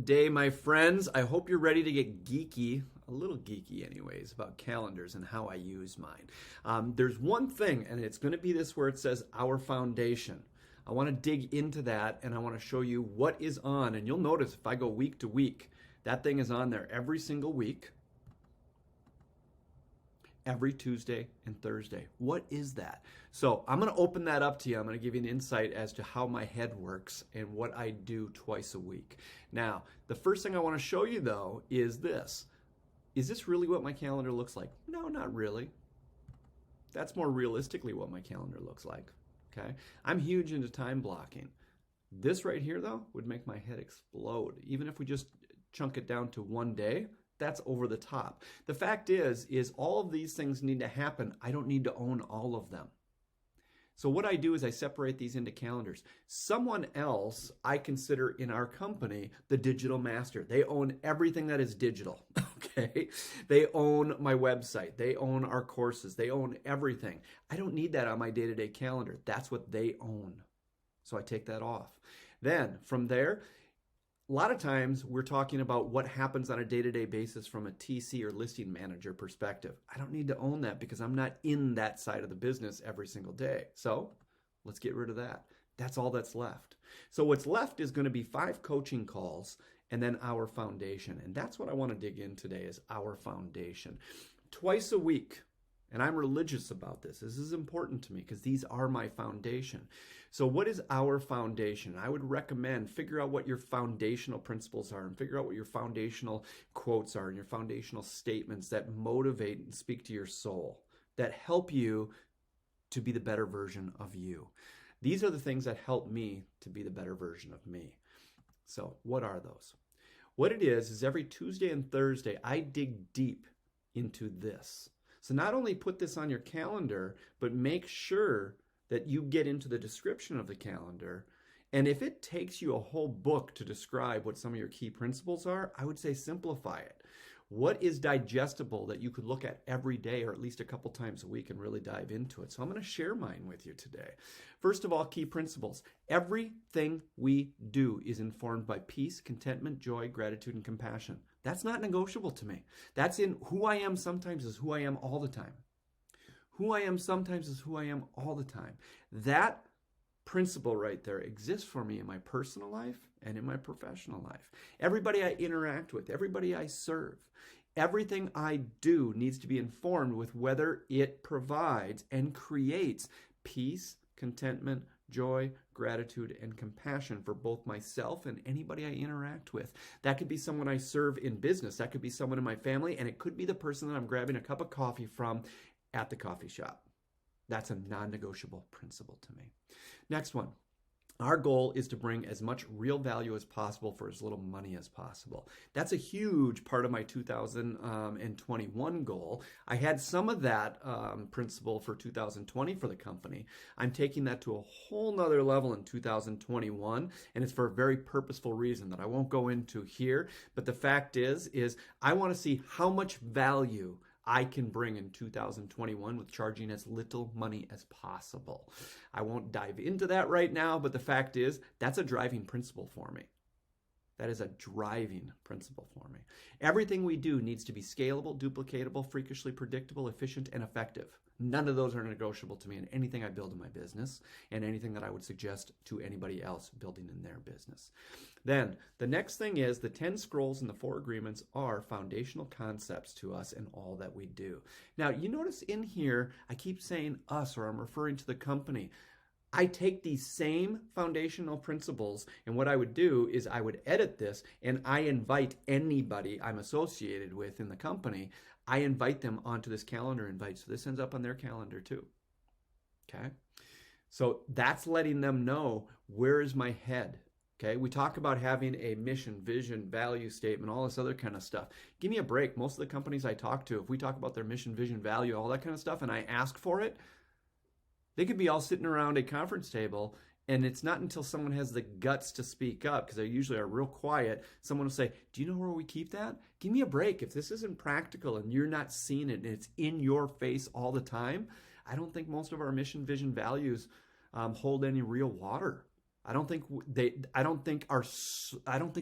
day, my friends. I hope you're ready to get geeky, a little geeky anyways, about calendars and how I use mine. There's one thing, and it's going to be this where it says our foundation. I want to dig into that, and I want to show you what is on. And you'll notice if I go week to week, that thing is on there every single week, every Tuesday and Thursday. What is that? So I'm going to open that up to you. I'm going to give you an insight as to how my head works and what I do twice a week. Now, the first thing I want to show you though is this. Is this really what my calendar looks like? No, not really. That's more realistically what my calendar looks like. Okay? I'm huge into time blocking. This right here though would make my head explode. Even if we just chunk it down to one day, that's over the top. The fact is all of these things need to happen. I don't need to own all of them. So what I do is I separate these into calendars. Someone else I consider in our company the digital master. They own everything that is digital, okay? They own my website. They own our courses. They own everything. I don't need that on my day-to-day calendar. That's what they own. So I take that off. Then from there, a lot of times we're talking about what happens on a day-to-day basis from a TC or listing manager perspective. I don't need to own that because I'm not in that side of the business every single day. So let's get rid of that. That's all that's left. So what's left is going to be 5 coaching calls and then our foundation. And that's what I want to dig in today is our foundation. Twice a week. And I'm religious about this. This is important to me because these are my foundation. So what is our foundation? I would recommend figure out what your foundational principles are and figure out what your foundational quotes are and your foundational statements that motivate and speak to your soul, that help you to be the better version of you. These are the things that help me to be the better version of me. So what are those? What it is every Tuesday and Thursday, I dig deep into this. So not only put this on your calendar, but make sure that you get into the description of the calendar. And if it takes you a whole book to describe what some of your key principles are, I would say simplify it. What is digestible that you could look at every day or at least a couple times a week and really dive into it? So I'm going to share mine with you today. First of all, key principles. Everything we do is informed by peace, contentment, joy, gratitude, and compassion. That's not negotiable to me. That's in who I am sometimes is who I am all the time. Who I am sometimes is who I am all the time. That principle right there exists for me in my personal life and in my professional life. Everybody I interact with, everybody I serve, everything I do needs to be informed with whether it provides and creates peace, contentment, joy, gratitude, and compassion for both myself and anybody I interact with. That could be someone I serve in business. That could be someone in my family, and it could be the person that I'm grabbing a cup of coffee from at the coffee shop. That's a non-negotiable principle to me. Next one. Our goal is to bring as much real value as possible for as little money as possible. That's a huge part of my 2021 goal. I had some of that principle for 2020 for the company. I'm taking that to a whole nother level in 2021, and it's for a very purposeful reason that I won't go into here. But the fact is I want to see how much value I can bring in 2021 with charging as little money as possible. I won't dive into that right now, but the fact is that's a driving principle for me. That is a driving principle for me. Everything we do needs to be scalable, duplicatable, freakishly predictable, efficient, and effective. None of those are negotiable to me in anything I build in my business and anything that I would suggest to anybody else building in their business. Then the next thing is the 10 scrolls and the 4 agreements are foundational concepts to us in all that we do. Now, you notice in here, I keep saying us or I'm referring to the company. I take these same foundational principles and what I would do is I would edit this and I invite anybody I'm associated with in the company, I invite them onto this calendar invite. So this ends up on their calendar too. Okay. So that's letting them know where is my head. Okay. We talk about having a mission, vision, value statement, all this other kind of stuff. Give me a break. Most of the companies I talk to, if we talk about their mission, vision, value, all that kind of stuff, and I ask for it, they could be all sitting around a conference table, and it's not until someone has the guts to speak up, because they usually are real quiet, someone will say, do you know where we keep that? Give me a break. If this isn't practical and you're not seeing it and it's in your face all the time, I don't think most of our mission, vision, values hold any real water. I don't think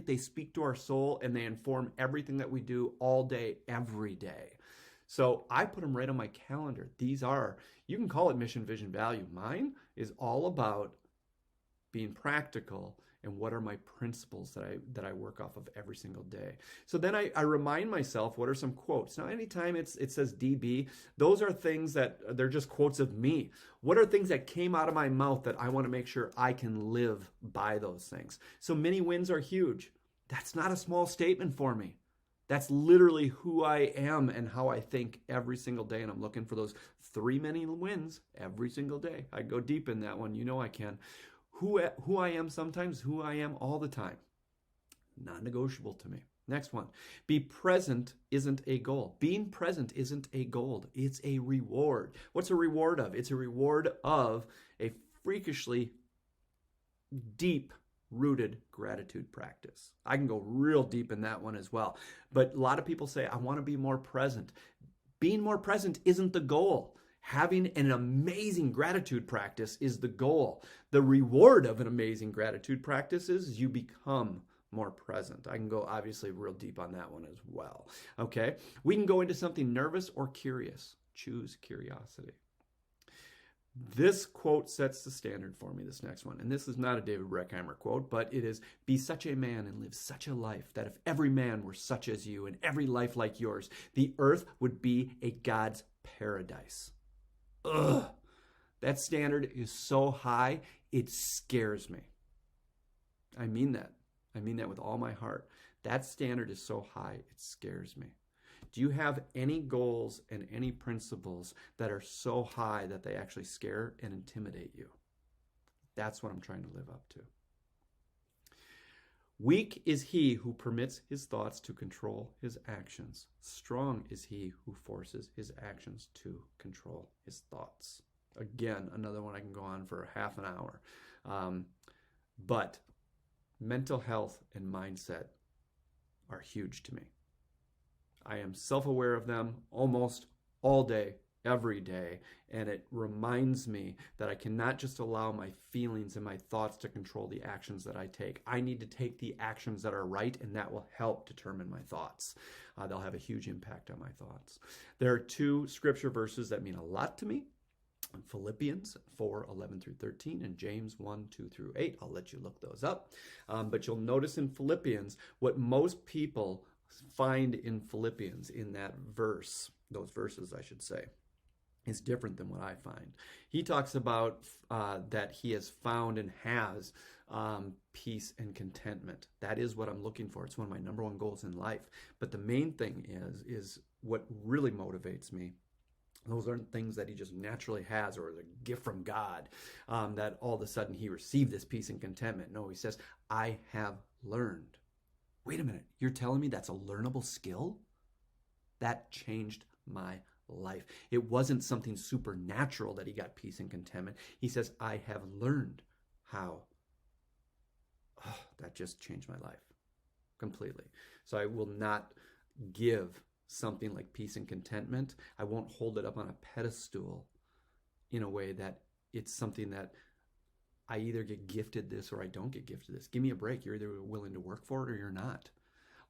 they speak to our soul and they inform everything that we do all day, every day. So I put them right on my calendar. These are, you can call it mission, vision, value. Mine is all about being practical and what are my principles that I work off of every single day. So then I remind myself, what are some quotes? Now, anytime it says DB, those are things that they're just quotes of me. What are things that came out of my mouth that I want to make sure I can live by those things? So many wins are huge. That's not a small statement for me. That's literally who I am and how I think every single day. And I'm looking for those 3 many wins every single day. I go deep in that one. You know I can. Who I am sometimes, who I am all the time. Non-negotiable to me. Next one. Be present isn't a goal. Being present isn't a goal. It's a reward. What's a reward of? It's a reward of a freakishly deep-rooted gratitude practice. I can go real deep in that one as well. But a lot of people say, I want to be more present. Being more present isn't the goal. Having an amazing gratitude practice is the goal. The reward of an amazing gratitude practice is you become more present. I can go obviously real deep on that one as well. Okay, we can go into something nervous or curious. Choose curiosity. This quote sets the standard for me, this next one. And this is not a David Breckheimer quote, but it is, be such a man and live such a life that if every man were such as you and every life like yours, the earth would be a God's paradise. Ugh, that standard is so high, it scares me. I mean that. I mean that with all my heart. That standard is so high, it scares me. Do you have any goals and any principles that are so high that they actually scare and intimidate you? That's what I'm trying to live up to. Weak is he who permits his thoughts to control his actions. Strong is he who forces his actions to control his thoughts. Again, another one I can go on for half an hour. But mental health and mindset are huge to me. I am self-aware of them almost all day, every day, and it reminds me that I cannot just allow my feelings and my thoughts to control the actions that I take. I need to take the actions that are right, and that will help determine my thoughts. They'll have a huge impact on my thoughts. There are 2 scripture verses that mean a lot to me. Philippians 4:11 through 13 and James 1:2 through 8. I'll let you look those up. But you'll notice in Philippians what most people find in Philippians, in that verse, those verses I should say, is different than what I find. He talks about that he has found and has peace and contentment. That is what I'm looking for. It's one of my number 1 goals in life. But the main thing is what really motivates me. Those aren't things that he just naturally has or is a gift from God, that all of a sudden he received this peace and contentment. No, he says, I have learned. Wait a minute, you're telling me that's a learnable skill? That changed my life. It wasn't something supernatural that he got peace and contentment. He says, I have learned how. Oh, that just changed my life completely. So I will not give something like peace and contentment. I won't hold it up on a pedestal in a way that it's something that I either get gifted this or I don't get gifted this. Give me a break. You're either willing to work for it or you're not.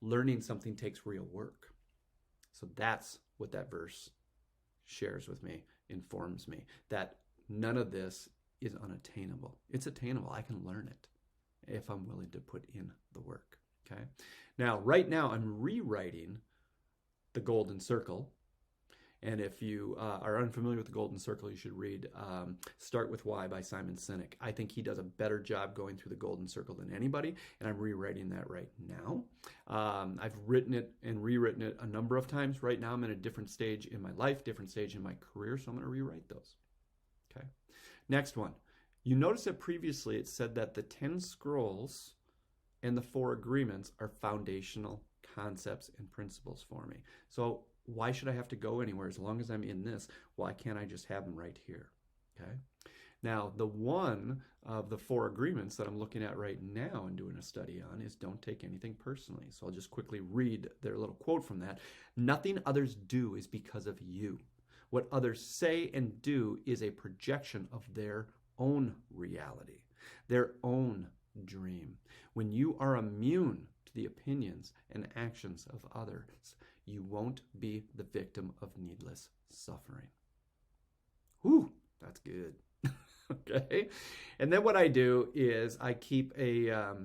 Learning something takes real work. So that's what that verse shares with me, informs me, that none of this is unattainable. It's attainable. I can learn it if I'm willing to put in the work. Okay. Now, right now, I'm rewriting the Golden Circle. And if you are unfamiliar with the Golden Circle, you should read Start With Why by Simon Sinek. I think he does a better job going through the Golden Circle than anybody, and I'm rewriting that right now. I've written it and rewritten it a number of times. Right now I'm in a different stage in my life, different stage in my career, so I'm going to rewrite those. Okay. Next one. You notice that previously it said that the 10 scrolls and the 4 agreements are foundational concepts and principles for me. So why should I have to go anywhere? As long as I'm in this, why can't I just have them right here? Okay. Now, the one of the 4 agreements that I'm looking at right now and doing a study on is don't take anything personally. So I'll just quickly read their little quote from that. Nothing others do is because of you. What others say and do is a projection of their own reality. their own dream. When you are immune to the opinions and actions of others, you won't be the victim of needless suffering. Whew, that's good. Okay. And then what I do is I keep a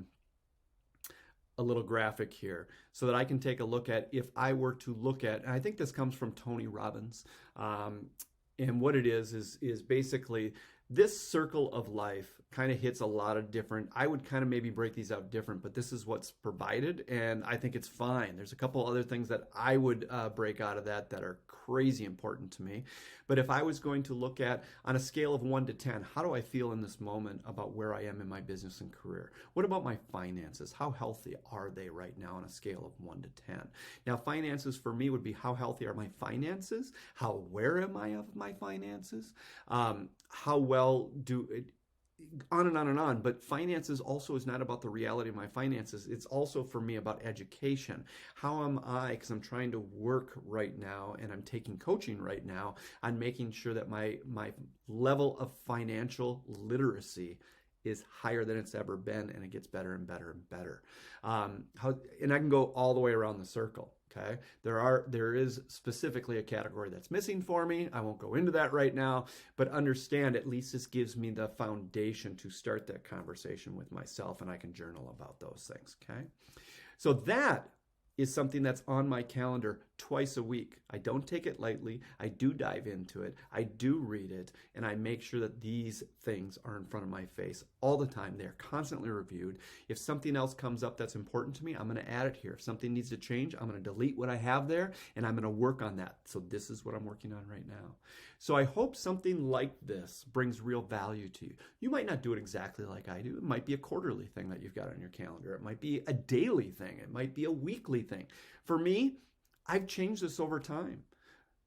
little graphic here so that I can take a look at if I were to look at, and I think this comes from Tony Robbins, and what it is basically this circle of life kind of hits a lot of different, I would kind of maybe break these out different, but this is what's provided, and I think it's fine. There's a couple other things that I would break out of that are crazy important to me. But if I was going to look at, on a scale of 1 to 10, how do I feel in this moment about where I am in my business and career? What about my finances? How healthy are they right now on a scale of 1 to 10? Now, finances for me would be, how healthy are my finances? How aware am I of my finances? How well do it, on and on and on. But finances also is not about the reality of my finances. It's also for me about education. How am I, because I'm trying to work right now and I'm taking coaching right now on making sure that my level of financial literacy is higher than it's ever been, and it gets better and better and better. And I can go all the way around the circle. Okay, there is specifically a category that's missing for me. I won't go into that right now, but understand at least this gives me the foundation to start that conversation with myself, and I can journal about those things. Okay, so that is something that's on my calendar twice a week. I don't take it lightly. I do dive into it. I do read it, and I make sure that these things are in front of my face all the time. They're constantly reviewed. If something else comes up that's important to me, I'm going to add it here. If something needs to change, I'm going to delete what I have there, and I'm going to work on that. So this is what I'm working on right now. So I hope something like this brings real value to you. You might not do it exactly like I do. It might be a quarterly thing that you've got on your calendar. It might be a daily thing. It might be a weekly thing. For me, I've changed this over time.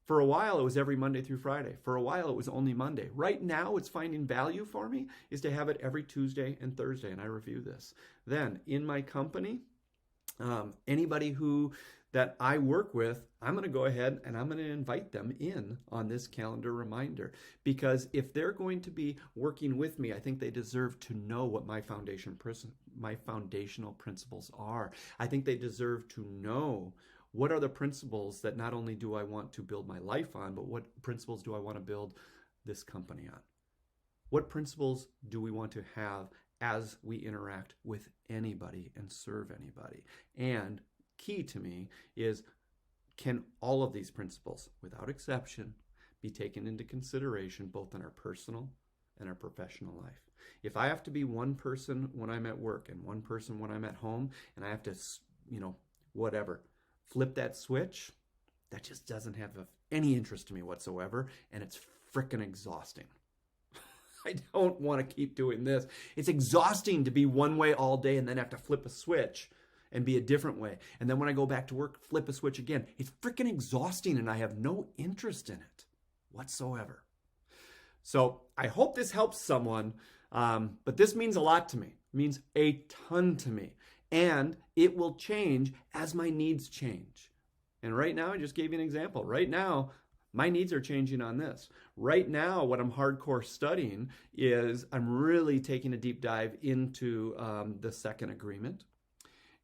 For a while, it was every Monday through Friday. For a while, it was only Monday. Right now, it's finding value for me is to have it every Tuesday and Thursday, and I review this. Then, in my company, anybody that I work with, I'm going to go ahead and I'm going to invite them in on this calendar reminder, because if they're going to be working with me, I think they deserve to know what my foundational principles are. I think they deserve to know what are the principles that not only do I want to build my life on, but what principles do I want to build this company on? What principles do we want to have as we interact with anybody and serve anybody? And key to me is, can all of these principles, without exception, be taken into consideration both in our personal and our professional life? If I have to be one person when I'm at work and one person when I'm at home, and I have to, flip that switch, that just doesn't have any interest to me whatsoever, and it's freaking exhausting. I don't want to keep doing this. It's exhausting to be one way all day and then have to flip a switch and be a different way. And then when I go back to work, flip a switch again. It's freaking exhausting, and I have no interest in it whatsoever. So I hope this helps someone, but this means a lot to me. It means a ton to me. And it will change as my needs change. And right now, I just gave you an example. Right now, my needs are changing on this. Right now, what I'm hardcore studying is I'm really taking a deep dive into the second agreement.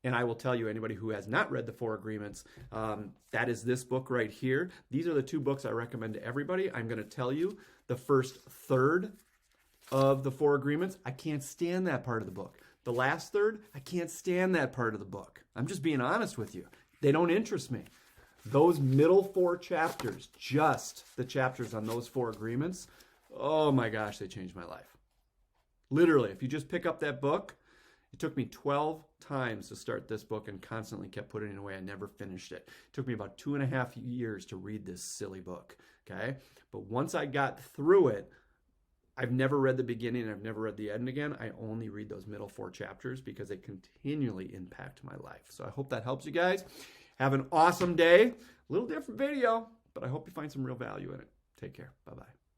And I will tell you, anybody who has not read the 4 agreements, that is this book right here. These are the 2 books I recommend to everybody. I'm going to tell you the first third of the 4 agreements, I can't stand that part of the book. The last third, I can't stand that part of the book. I'm just being honest with you. They don't interest me. Those middle 4 chapters, just the chapters on those 4 agreements, oh my gosh, they changed my life. Literally, if you just pick up that book, it took me 12 times to start this book and constantly kept putting it away. I never finished it. It took me about 2.5 years to read this silly book, okay? But once I got through it, I've never read the beginning and I've never read the end again. I only read those middle 4 chapters because they continually impact my life. So I hope that helps you guys. Have an awesome day. A little different video, but I hope you find some real value in it. Take care. Bye-bye.